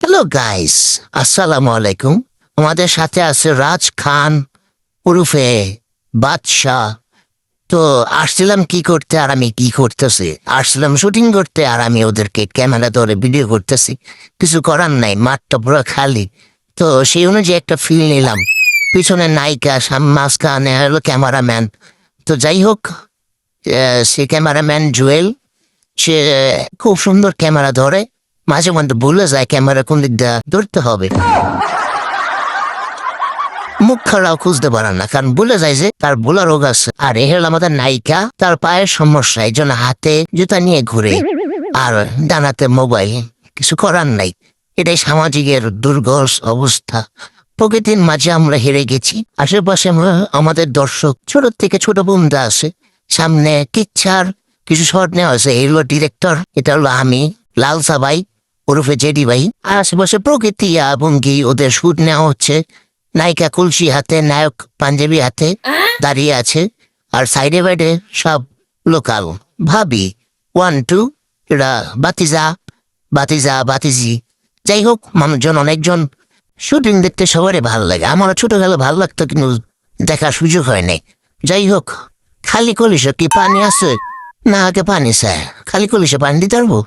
Hello guys, আসসালামু আলাইকুম। আমাদের সাথে আছে রাজ খান ওরফে বাদশাহ। তো আসছিলাম কি করতে আর আমি কি করতেছি, আসছিলাম শুটিং করতে আর আমি ওদেরকে ক্যামেরা ধরে ভিডিও করতেছি। কিছু করার নাই, মাঠটা পুরো খালি। তো সেই অনুযায়ী একটা ফিল নিলাম। পিছনে নায়িকা, মাঝখানে হলো ক্যামেরাম্যান। তো যাই হোক, সে ক্যামেরাম্যান জুয়েল, সে খুব সুন্দর ক্যামেরা ধরে। মাঝে মধ্যে ভুলে যায় ক্যামেরা কোন দিক দিয়ে ধরতে হবে, মুখ খাড়াও খুঁজতে পারে না, কারণ ভুলে যায় যে তার ভোলা রোগ আছে। আর এ হল আমাদের নায়িকা, তার পায়ের সমস্যা, এই জন্য হাতে জুতা নিয়ে ঘুরে আর ডানাতে মোবাইল। কিছু করার নাই, এটাই সামাজিকের দুর্গস অবস্থা। প্রকৃতির মাঝে আমরা হেরে গেছি। আশেপাশে আমাদের দর্শক ছোট থেকে ছোট বোনরা আছে। সামনে কিচ্ছার কিছু শট নেওয়া আছে, এই হলো ডিরেক্টর, এটা হলো আমি লালসা ভাই ওরফে জেডি ভাই। আর আশেপাশে প্রকৃতি এবং কি ওদের শুট নেওয়া হচ্ছে। নায়িকা কলসি হাতে, নায়ক পাঞ্জাবি হাতে দাঁড়িয়ে আছে। আর সাইডে বাইডে সব লোকাল ভাবি 1 2, এরা বাতিজা বাতিজি। যাই হোক, মানুষজন অনেকজন। শুটিং দেখতে সবারই ভালো লাগে, আমারও ছোটবেলা ভালো লাগতো, কিন্তু দেখার সুযোগ হয় নাই। যাই হোক, খালি কলিশে কি পানি আছে? না, আগে পানি চায়, খালি কলিশে পানি দিতে পারবো?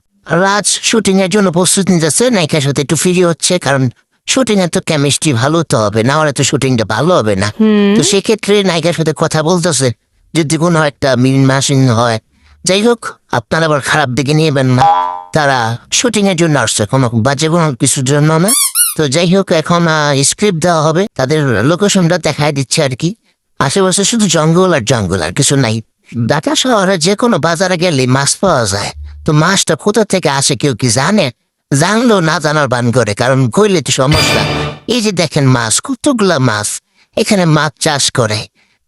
রাজ শুটিং এর জন্য প্রস্তুত নিতেছে, নায়িকার সাথে একটু ফ্রি হচ্ছে, কারণ শুটিং এ তো কেমিস্ট্রি ভালো তো হবে, না হলে তো শুটিংটা ভালো হবে না। তো সেক্ষেত্রে নায়িকার সাথে কথা বলতেছে, যদি কোনো একটা মিন মাসিন হয়। যাই হোক, আপনারা আবার খারাপ দিকে নিয়েবেন না, তারা শুটিং এর জন্য আসছে, কোনো বাজে কোনো কিছুর জন্য না। তো যাই হোক, এখন স্ক্রিপ্ট দেওয়া হবে, তাদের লোকেশনটা দেখায় দিচ্ছে আর কি। আশেপাশে শুধু জঙ্গল আর জঙ্গল, আর কিছু নাই। ঢাকা শহরে যে কোনো বাজারে গেলে মাছ পাওয়া যায়। তো মাছটা কোথা থেকে আসে কেউ কি জানে? জানলেও না জানার বান করে, কারণ কইলে তো সমস্যা। এই যে দেখেন মাছ, কতগুলা মাছ এখানে মাছ চাষ করে।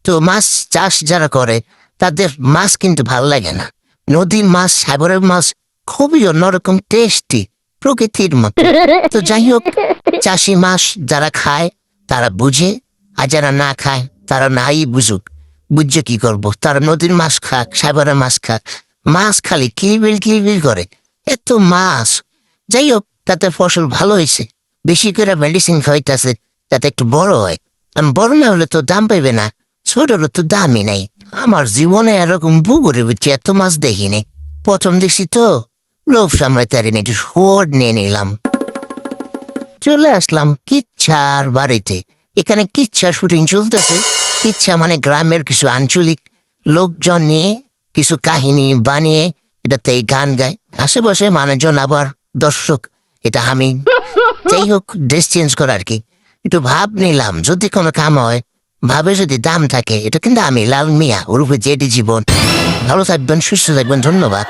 তো মাছ চাষ যারা করে তাদের মাছ কিন্তু ভালো লাগে না। নদীর মাছ, সাগরের মাছ খুবই অন্যরকম টেস্টি, প্রকৃতির মতো। তো যাই হোক, চাষি মাছ যারা খায় তারা বুঝে, আর যারা না খায় তারা নাই বুঝুক। বুঝছে কি করবো, তারা নদীর মাছ খাক, সাগরের মাছ খাক, মাছ খালি কিলবিল করে, এত মাছ। যাই হোক, তাতে ফসল ভালো হয়েছে, বেশি করে মেডিসিন খাইতেছে যাতে একটু বড় হয়। বড় না হলে তো দাম পাইবে না, ছোট হলে তো দামই নাই। আমার জীবনে এরকম পুকুরে বুঝছি এত মাছ দেখিনি, প্রথম দেখছি তো লোভ সামলাইতে পারিনি, একটু শোট নিয়ে নিলাম। চলে আসলাম কিচ্ছার বাড়িতে। এখানে কিচ্ছার শুটিং চলতেছে। কিচ্ছা মানে গ্রামের কিছু আঞ্চলিক লোকজন নিয়ে কিছু কাহিনী বানিয়ে এটাতে গান গায়। আশেপাশে মানুষজন আবার দর্শক, এটা আমি। যাই হোক, ড্রেস চেঞ্জ করা আর কি। একটু ভাব নিলাম, যদি কোনো কাম হয়, ভাবে যদি দাম থাকে। এটা কিন্তু আমি লাল মিয়া ওরূপে জেডি জীবন। ভালো থাকবেন, সুস্থ থাকবেন, ধন্যবাদ।